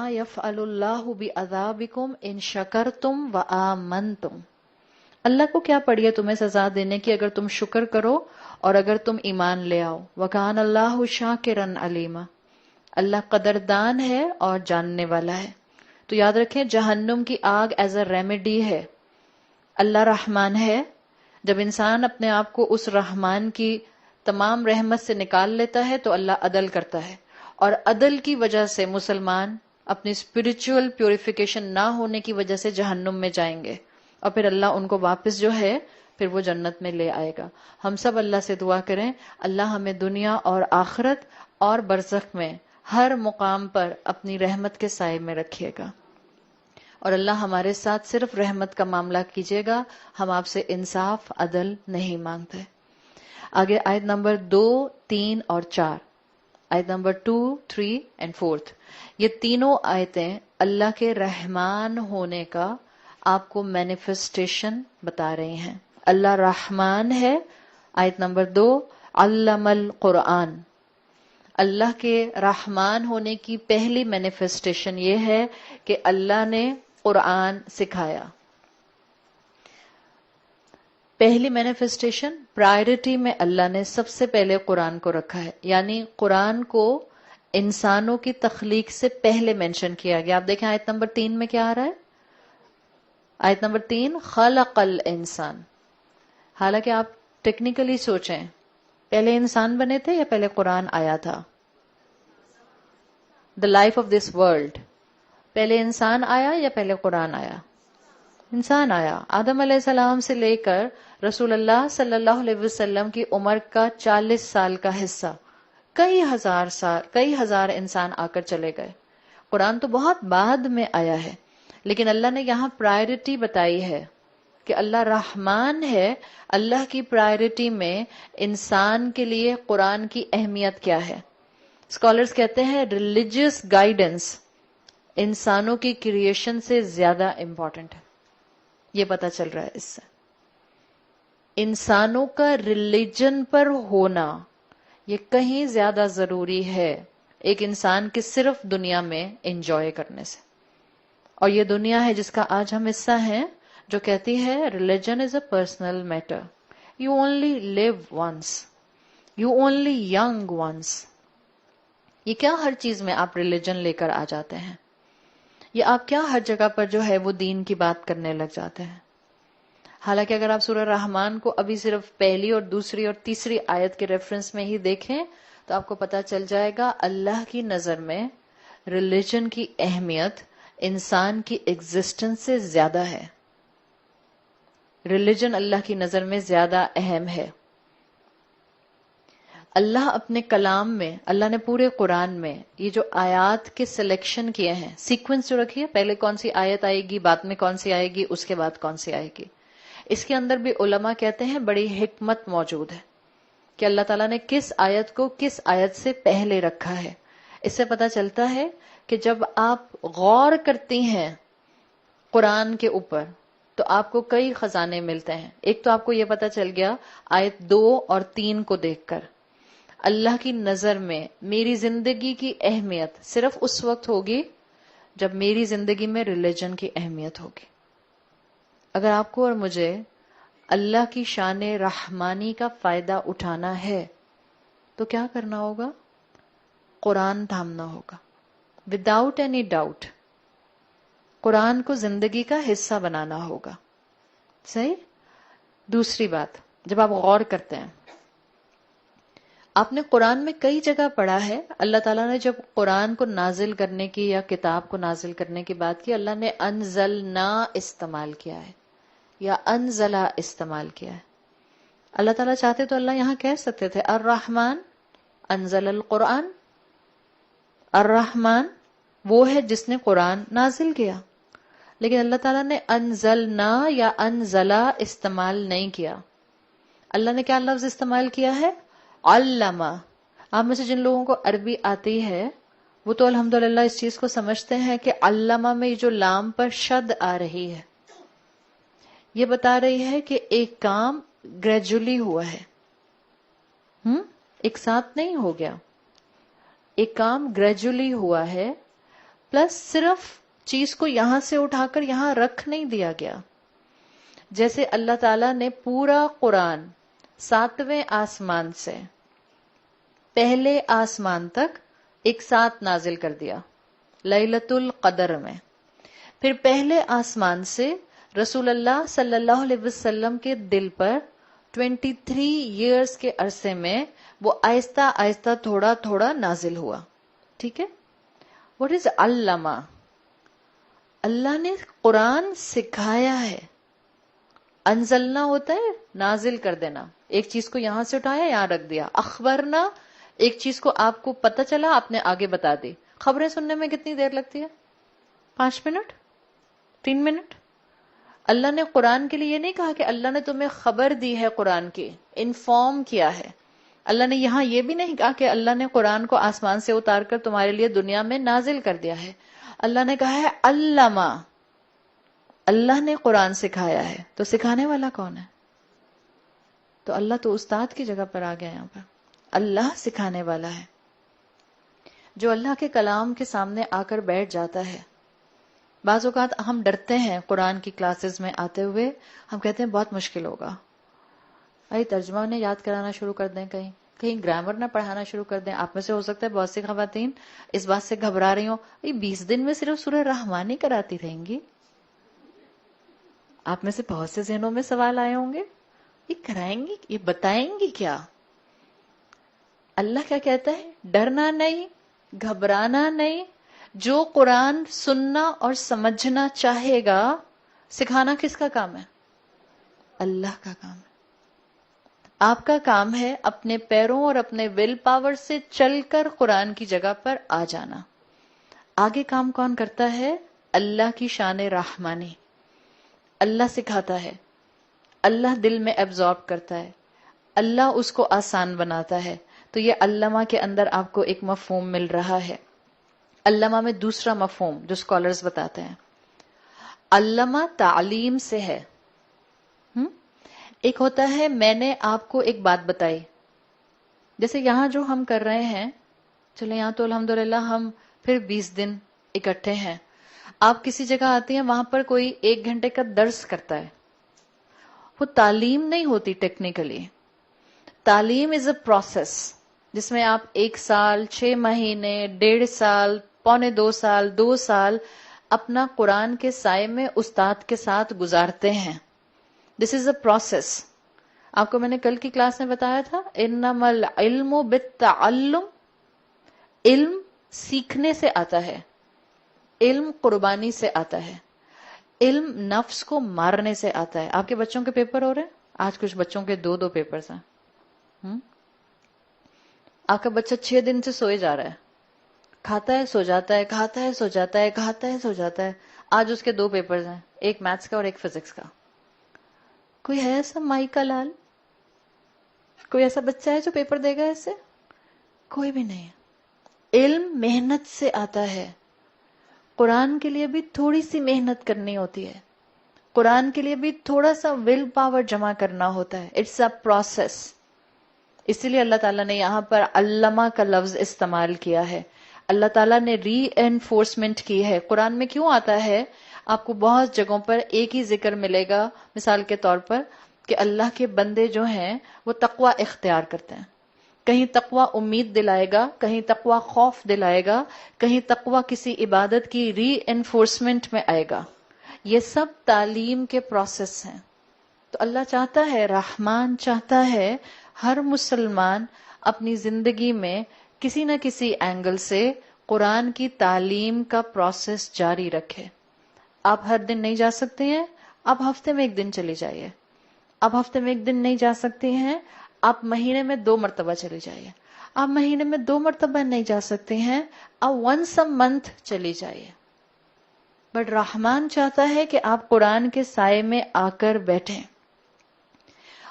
یفعل اللہ بعذابکم ان شکرتم وآمنتم. اللہ کو کیا پڑی ہے تمہیں سزا دینے کی اگر تم شکر کرو اور اگر تم ایمان لے آؤ. وکان اللہ شاکرا علیما. اللہ قدردان ہے اور جاننے والا ہے. تو یاد رکھیں جہنم کی آگ ایز اے ریمیڈی ہے. اللہ رحمان ہے. جب انسان اپنے آپ کو اس رحمان کی تمام رحمت سے نکال لیتا ہے تو اللہ عدل کرتا ہے، اور عدل کی وجہ سے مسلمان اپنی اسپرچول پیوریفیکیشن نہ ہونے کی وجہ سے جہنم میں جائیں گے، اور پھر اللہ ان کو واپس جو ہے پھر وہ جنت میں لے آئے گا. ہم سب اللہ سے دعا کریں اللہ ہمیں دنیا اور آخرت اور برزخ میں ہر مقام پر اپنی رحمت کے سائے میں رکھیے گا، اور اللہ ہمارے ساتھ صرف رحمت کا معاملہ کیجیے گا. ہم آپ سے انصاف عدل نہیں مانگتے. آگے آیت نمبر 2، 3 اور 4، آیت نمبر 2، 3 اینڈ 4، یہ تینوں آیتیں اللہ کے رحمان ہونے کا آپ کو مینیفیسٹیشن بتا رہی ہیں. اللہ رحمان ہے. آیت نمبر 2، علم القرآن. اللہ کے رحمان ہونے کی پہلی مینیفیسٹیشن یہ ہے کہ اللہ نے قرآن سکھایا. پہلی مینیفیسٹیشن پرائرٹی میں اللہ نے سب سے پہلے قرآن کو رکھا ہے، یعنی قرآن کو انسانوں کی تخلیق سے پہلے مینشن کیا گیا. آپ دیکھیں آیت نمبر 3 میں کیا آ رہا ہے. آیت نمبر 3، خلق الانسان. حالانکہ آپ ٹیکنیکلی سوچیں پہلے انسان بنے تھے یا پہلے قرآن آیا تھا؟ The life of this world, پہلے انسان آیا یا پہلے قرآن آیا؟ انسان آیا. آدم علیہ السلام سے لے کر رسول اللہ صلی اللہ علیہ وسلم کی عمر کا 40 سال کا حصہ کئی ہزار انسان آ کر چلے گئے. قرآن تو بہت بعد میں آیا ہے، لیکن اللہ نے یہاں پرائرٹی بتائی ہے کہ اللہ رحمان ہے. اللہ کی پرائرٹی میں انسان کے لیے قرآن کی اہمیت کیا ہے؟ اسکالرز کہتے ہیں ریلیجیس گائیڈنس انسانوں کی کریشن سے زیادہ امپورٹنٹ ہے. یہ پتا چل رہا ہے اس سے انسانوں کا ریلیجن پر ہونا یہ کہیں زیادہ ضروری ہے ایک انسان کے صرف دنیا میں انجوائے کرنے سے. اور یہ دنیا ہے جس کا آج ہم حصہ ہیں جو کہتی ہے religion is a personal matter. You only live once, you only young once. یہ کیا ہر چیز میں آپ ریلیجن لے کر آ جاتے ہیں؟ یہ آپ کیا ہر جگہ پر جو ہے وہ دین کی بات کرنے لگ جاتے ہیں؟ حالانکہ اگر آپ سورہ رحمان کو ابھی صرف پہلی اور دوسری اور تیسری آیت کے ریفرنس میں ہی دیکھیں تو آپ کو پتا چل جائے گا اللہ کی نظر میں ریلیجن کی اہمیت انسان کی ایگزسٹنس سے زیادہ ہے. ریلیجن اللہ کی نظر میں زیادہ اہم ہے. اللہ اپنے کلام میں، اللہ نے پورے قرآن میں یہ جو آیات کے سلیکشن کیے ہیں، سیکوینس جو رکھی ہے، پہلے کون سی آیت آئے گی، بعد میں کون سی آئے گی، اس کے بعد کون سی آئے گی، اس کے اندر بھی علماء کہتے ہیں بڑی حکمت موجود ہے کہ اللہ تعالیٰ نے کس آیت کو کس آیت سے پہلے رکھا ہے. اس سے پتا چلتا ہے کہ جب آپ غور کرتی ہیں قرآن کے اوپر تو آپ کو کئی خزانے ملتے ہیں. ایک تو آپ کو یہ پتا چل گیا آیت 2 اور 3 کو دیکھ کر اللہ کی نظر میں میری زندگی کی اہمیت صرف اس وقت ہوگی جب میری زندگی میں ریلیجن کی اہمیت ہوگی. اگر آپ کو اور مجھے اللہ کی شان رحمانی کا فائدہ اٹھانا ہے تو کیا کرنا ہوگا؟ قرآن تھامنا ہوگا وداؤٹ اینی ڈاؤٹ. قرآن کو زندگی کا حصہ بنانا ہوگا. صحیح؟ دوسری بات، جب آپ غور کرتے ہیں، آپ نے قرآن میں کئی جگہ پڑھا ہے اللہ تعالیٰ نے جب قرآن کو نازل کرنے کی یا کتاب کو نازل کرنے کی بات کی، اللہ نے انزلنا استعمال کیا ہے یا انزلہ استعمال کیا ہے. اللہ تعالیٰ چاہتے تو اللہ یہاں کہہ سکتے تھے الرحمن انزل القرآن. الرحمن وہ ہے جس نے قرآن نازل کیا، لیکن اللہ تعالیٰ نے انزلنا یا انزلہ استعمال نہیں کیا. اللہ نے کیا لفظ استعمال کیا ہے؟ علامہ. آپ میں سے جن لوگوں کو عربی آتی ہے وہ تو الحمدللہ اس چیز کو سمجھتے ہیں کہ علامہ میں جو لام پر شد آ رہی ہے یہ بتا رہی ہے کہ ایک کام گریجولی ہوا ہے، ایک ساتھ نہیں ہو گیا. ایک کام گریجولی ہوا ہے. پلس صرف چیز کو یہاں سے اٹھا کر یہاں رکھ نہیں دیا گیا. جیسے اللہ تعالیٰ نے پورا قرآن 7ویں آسمان سے پہلے آسمان تک ایک ساتھ نازل کر دیا لیلۃ القدر میں. پھر پہلے آسمان سے رسول اللہ صلی اللہ علیہ وسلم کے دل پر 23 ایئرز کے عرصے میں وہ آہستہ آہستہ تھوڑا تھوڑا نازل ہوا. ٹھیک ہے. واٹ از علامہ؟ اللہ نے قرآن سکھایا ہے. انزلنا ہوتا ہے نازل کر دینا، ایک چیز کو یہاں سے اٹھایا یہاں رکھ دیا. اخبرنا، ایک چیز کو آپ کو پتہ چلا آپ نے آگے بتا دی. خبریں سننے میں کتنی دیر لگتی ہے؟ 5 منٹ، 3 منٹ. اللہ نے قرآن کے لیے یہ نہیں کہا کہ اللہ نے تمہیں خبر دی ہے، قرآن کی انفارم کیا ہے. اللہ نے یہاں یہ بھی نہیں کہا کہ اللہ نے قرآن کو آسمان سے اتار کر تمہارے لیے دنیا میں نازل کر دیا ہے. اللہ نے کہا ہے علامہ، اللہ نے قرآن سکھایا ہے. تو سکھانے والا کون ہے؟ تو اللہ تو استاد کی جگہ پر آ گیا یہاں پر. اللہ سکھانے والا ہے. جو اللہ کے کلام کے سامنے آ کر بیٹھ جاتا ہے. بعض اوقات ہم ڈرتے ہیں قرآن کی کلاسز میں آتے ہوئے، ہم کہتے ہیں بہت مشکل ہوگا. بھائی ترجمہ نے یاد کرانا شروع کر دیں، کہیں گرامر نہ پڑھانا شروع کر دیں. آپ میں سے ہو سکتا ہے بہت سی خواتین اس بات سے گھبرا رہی ہوں 20 دن میں صرف سورہ رحمان ہی کراتی رہیں گی. آپ میں سے بہت سے ذہنوں میں سوال آئے ہوں گے، یہ کرائیں گی، یہ بتائیں گی کیا؟ اللہ کیا کہتا ہے؟ ڈرنا نہیں، گھبرانا نہیں. جو قرآن سننا اور سمجھنا چاہے گا، سکھانا کس کا کام ہے؟ اللہ کا کام ہے. آپ کا کام ہے اپنے پیروں اور اپنے ول پاور سے چل کر قرآن کی جگہ پر آ جانا. آگے کام کون کرتا ہے؟ اللہ کی شان رحمانی. اللہ سکھاتا ہے، اللہ دل میں ایبزارب کرتا ہے، اللہ اس کو آسان بناتا ہے. تو یہ علامہ کے اندر آپ کو ایک مفہوم مل رہا ہے. علامہ میں دوسرا مفہوم جو اسکالرز بتاتے ہیں، علامہ تعلیم سے ہے. ایک ہوتا ہے میں نے آپ کو ایک بات بتائی، جیسے یہاں جو ہم کر رہے ہیں، چلے یہاں تو الحمدللہ ہم پھر 20 دن اکٹھے ہیں. آپ کسی جگہ آتی ہیں، وہاں پر کوئی 1 گھنٹے کا درس کرتا ہے، وہ تعلیم نہیں ہوتی. ٹیکنیکلی تعلیم از اے پروسیس جس میں آپ 1 سال 6 مہینے 1.5 سال 1.25 سال 2 سال اپنا قرآن کے سائے میں استاد کے ساتھ گزارتے ہیں. دس از اے پروسیس. آپ کو میں نے کل کی کلاس میں بتایا تھا انما العلم بالتعلم. علم سیکھنے سے آتا ہے، علم قربانی سے آتا ہے، علم نفس کو مارنے سے آتا ہے. آپ کے بچوں کے پیپر ہو رہے ہیں آج، کچھ بچوں کے 2 پیپرز ہیں. آپ کا بچہ 6 دن سے سوئے جا رہا ہے، کھاتا ہے سو جاتا ہے، کھاتا ہے سو جاتا ہے، کھاتا ہے سو جاتا ہے. آج اس کے 2 پیپرز ہیں، ایک میتھس کا اور ایک فزکس کا. کوئی ہے ایسا مائی کا لال؟ کوئی ایسا بچہ ہے جو پیپر دے گا ایسے؟ کوئی بھی نہیں ہے. علم محنت سے آتا ہے. قرآن کے لیے بھی تھوڑی سی محنت کرنی ہوتی ہے، قرآن کے لیے بھی تھوڑا سا ول پاور جمع کرنا ہوتا ہے. It's a process. اسی لیے اللہ تعالیٰ نے یہاں پر علامہ کا لفظ استعمال کیا ہے. اللہ تعالیٰ نے ری انفورسمنٹ کی ہے. قرآن میں کیوں آتا ہے؟ آپ کو بہت جگہوں پر ایک ہی ذکر ملے گا، مثال کے طور پر کہ اللہ کے بندے جو ہیں وہ تقوی اختیار کرتے ہیں. کہیں تقوی امید دلائے گا، کہیں تقوی خوف دلائے گا، کہیں تقوی کسی عبادت کی ری انفورسمنٹ میں آئے گا. یہ سب تعلیم کے پروسیس ہیں. تو اللہ چاہتا ہے، رحمان چاہتا ہے ہر مسلمان اپنی زندگی میں کسی نہ کسی اینگل سے قرآن کی تعلیم کا پروسیس جاری رکھے. آپ ہر دن نہیں جا سکتے ہیں، آپ ہفتے میں 1 دن چلی جائیے. آپ ہفتے میں 1 دن نہیں جا سکتے ہیں، آپ مہینے میں 2 مرتبہ چلی جائیے. آپ مہینے میں 2 مرتبہ نہیں جا سکتے ہیں، آپ once a month چلی جائیے. بٹ رحمان چاہتا ہے کہ آپ قرآن کے سائے میں آ کر بیٹھیں.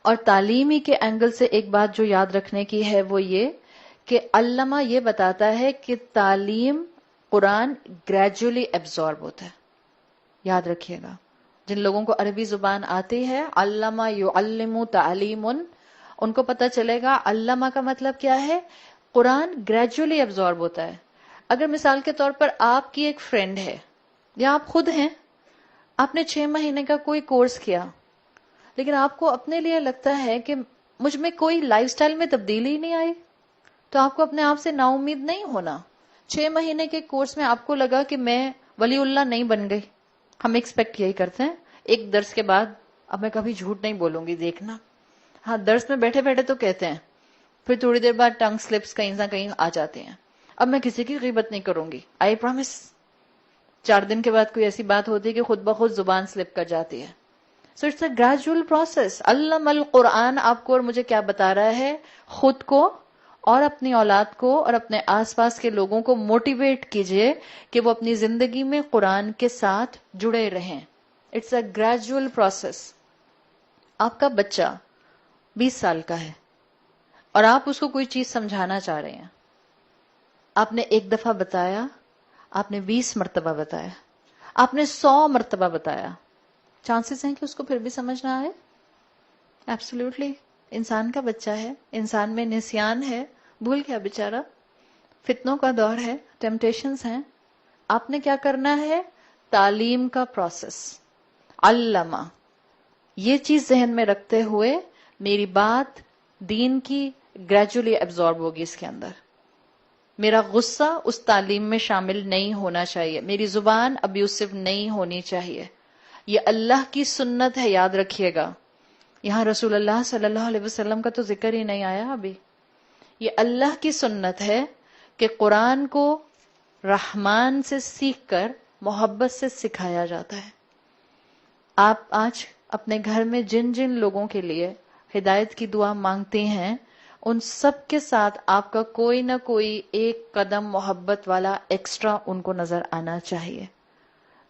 اور تعلیمی کے اینگل سے ایک بات جو یاد رکھنے کی ہے وہ یہ کہ علامہ یہ بتاتا ہے کہ تعلیم قرآن گریجولی ایبزارب ہوتا ہے. یاد رکھیے گا، جن لوگوں کو عربی زبان آتی ہے، علامہ یعلم تعلیم، ان کو پتہ چلے گا علامہ کا مطلب کیا ہے. قرآن گریجولی ایبزارب ہوتا ہے. اگر مثال کے طور پر آپ کی ایک فرینڈ ہے یا آپ خود ہیں، آپ نے 6 مہینے کا کوئی کورس کیا، لیکن آپ کو اپنے لیے لگتا ہے کہ مجھ میں کوئی لائف سٹائل میں تبدیلی ہی نہیں آئی، تو آپ کو اپنے آپ سے نا امید نہیں ہونا. 6 مہینے کے کورس میں آپ کو لگا کہ میں ولی اللہ نہیں بن گئی. ہم ایکسپیکٹ یہی کرتے ہیں ایک درس کے بعد، اب میں کبھی جھوٹ نہیں بولوں گی دیکھنا. ہاں درس میں بیٹھے بیٹھے تو کہتے ہیں، پھر تھوڑی دیر بعد ٹنگ سلپس کہیں نہ کہیں آ جاتے ہیں. اب میں کسی کی غیبت نہیں کروں گی، آئی پرامس. 4 دن کے بعد کوئی ایسی بات ہوتی ہے کہ خود بخود زبان سلپ کر جاتی ہے. So it's a gradual process. علم القرآن آپ کو اور مجھے کیا بتا رہا ہے؟ خود کو اور اپنی اولاد کو اور اپنے آس پاس کے لوگوں کو موٹیویٹ کیجئے کہ وہ اپنی زندگی میں قرآن کے ساتھ جڑے رہیں. It's a gradual process. آپ کا بچہ 20 سال کا ہے اور آپ اس کو کوئی چیز سمجھانا چاہ رہے ہیں. آپ نے ایک دفعہ بتایا، آپ نے 20 مرتبہ بتایا، آپ نے 100 مرتبہ بتایا، چانسز ہیں کہ اس کو پھر بھی سمجھ نہ آئے؟ ایبسلیوٹلی. انسان کا بچہ ہے، انسان میں نسیان ہے، بھول گیا بیچارہ. فتنوں کا دور ہے، ٹیمپٹیشنز ہیں. آپ نے کیا کرنا ہے؟ تعلیم کا پروسیس. علامہ، یہ چیز ذہن میں رکھتے ہوئے میری بات دین کی گریجولی ایبزارب ہوگی اس کے اندر. میرا غصہ اس تعلیم میں شامل نہیں ہونا چاہیے، میری زبان ابیوسو نہیں ہونی چاہیے. یہ اللہ کی سنت ہے، یاد رکھیے گا. یہاں رسول اللہ صلی اللہ علیہ وسلم کا تو ذکر ہی نہیں آیا ابھی. یہ اللہ کی سنت ہے کہ قرآن کو رحمان سے سیکھ کر محبت سے سکھایا جاتا ہے. آپ آج اپنے گھر میں جن جن لوگوں کے لیے ہدایت کی دعا مانگتے ہیں، ان سب کے ساتھ آپ کا کوئی نہ کوئی ایک قدم محبت والا ایکسٹرا ان کو نظر آنا چاہیے،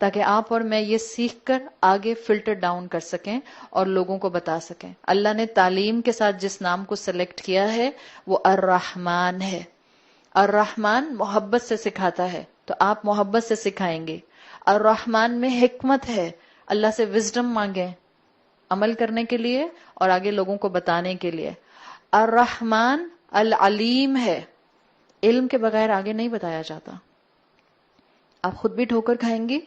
تاکہ آپ اور میں یہ سیکھ کر آگے فلٹر ڈاؤن کر سکیں اور لوگوں کو بتا سکیں. اللہ نے تعلیم کے ساتھ جس نام کو سلیکٹ کیا ہے وہ الرحمن ہے. الرحمن محبت سے سکھاتا ہے، تو آپ محبت سے سکھائیں گے. الرحمن میں حکمت ہے، اللہ سے وزڈم مانگیں عمل کرنے کے لیے اور آگے لوگوں کو بتانے کے لیے. الرحمن العلیم ہے، علم کے بغیر آگے نہیں بتایا جاتا. آپ خود بھی ٹھوکر کھائیں گے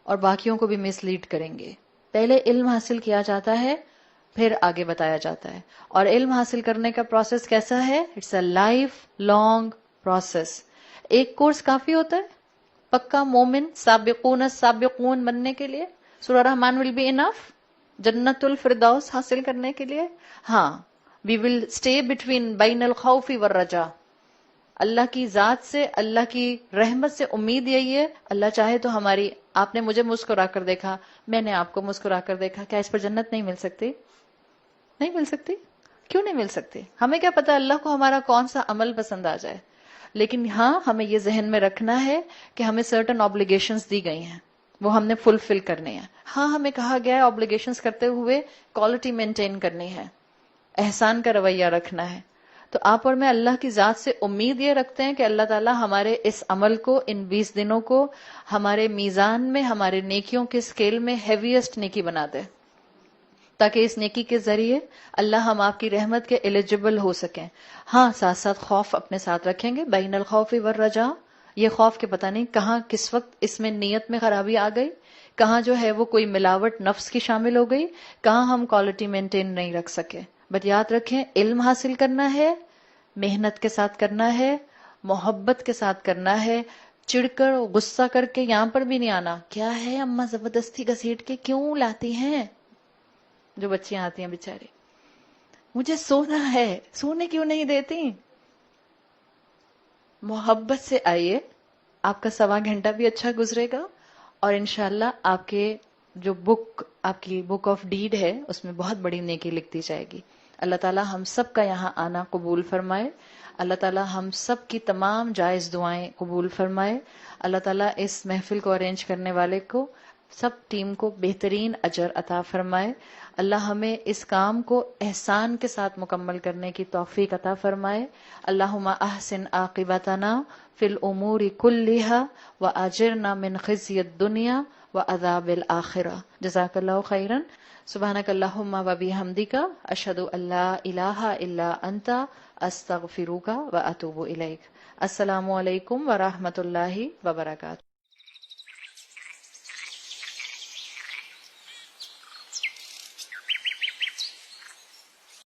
اور باقیوں کو بھی مس لیڈ کریں گے. پہلے علم حاصل کیا جاتا ہے، پھر آگے بتایا جاتا ہے. اور علم حاصل کرنے کا پروسیس کیسا ہے؟ It's a life long process. ایک کورس کافی ہوتا ہے پکا مومن سابقون السابقون بننے کے لیے. سورہ رحمان ول بی انف جنت الفردوس حاصل کرنے کے لیے. ہاں، وی ول اسٹے بٹوین بین الخوف والرجا. اللہ کی ذات سے، اللہ کی رحمت سے امید یہی ہے، اللہ چاہے تو ہماری، آپ نے مجھے مسکرا کر دیکھا، میں نے آپ کو مسکرا کر دیکھا، کیا اس پر جنت نہیں مل سکتی؟ نہیں مل سکتی. کیوں نہیں مل سکتی؟ ہمیں کیا پتا اللہ کو ہمارا کون سا عمل پسند آ جائے. لیکن ہاں ہمیں یہ ذہن میں رکھنا ہے کہ ہمیں سرٹن آبلیگیشنز دی گئی ہیں، وہ ہم نے فلفل کرنے ہیں. ہاں ہمیں کہا گیا ہے آبلیگیشنز کرتے ہوئے کوالٹی مینٹین کرنی ہے، احسان کا رویہ رکھنا ہے. تو آپ اور میں اللہ کی ذات سے امید یہ رکھتے ہیں کہ اللہ تعالیٰ ہمارے اس عمل کو، ان 20 دنوں کو ہمارے میزان میں، ہمارے نیکیوں کے اسکیل میں ہیویسٹ نیکی بنا دے، تاکہ اس نیکی کے ذریعے اللہ ہم آپ کی رحمت کے ایلیجبل ہو سکیں. ہاں ساتھ ساتھ خوف اپنے ساتھ رکھیں گے، بین الخوف والرجا. یہ خوف کے پتہ نہیں کہاں کس وقت اس میں نیت میں خرابی آ گئی، کہاں جو ہے وہ کوئی ملاوٹ نفس کی شامل ہو گئی، کہاں ہم کوالٹی مینٹین نہیں رکھ سکے. بٹ یاد رکھیں، علم حاصل کرنا ہے، محنت کے ساتھ کرنا ہے، محبت کے ساتھ کرنا ہے. چڑ کر غصہ کر کے یہاں پر بھی نہیں آنا. کیا ہے اماں زبردستی گھسیٹ کے کیوں لاتی ہیں؟ جو بچیاں آتی ہیں بیچاری، مجھے سونا ہے، سونے کیوں نہیں دیتی؟ محبت سے آئیے، آپ کا 1.25 گھنٹہ بھی اچھا گزرے گا، اور انشاءاللہ آپ کے جو بک، آپ کی بک آف ڈیڈ ہے، اس میں بہت بڑی نیکی لکھتی جائے گی. اللہ تعالی ہم سب کا یہاں آنا قبول فرمائے. اللہ تعالی ہم سب کی تمام جائز دعائیں قبول فرمائے. اللہ تعالی اس محفل کو ارینج کرنے والے کو، سب ٹیم کو بہترین اجر عطا فرمائے. اللہ ہمیں اس کام کو احسان کے ساتھ مکمل کرنے کی توفیق عطا فرمائے. اللہم احسن عاقبتنا فی الامور کلہا واجرنا من خزی الدنیا وعذاب الآخرہ. جزاک اللہ خیرا. سبحانک اللہم وبحمدک اشہد ان لا الہ الا انت استغفرک واتوب الیک. السلام علیکم ورحمۃ اللہ وبرکاتہ.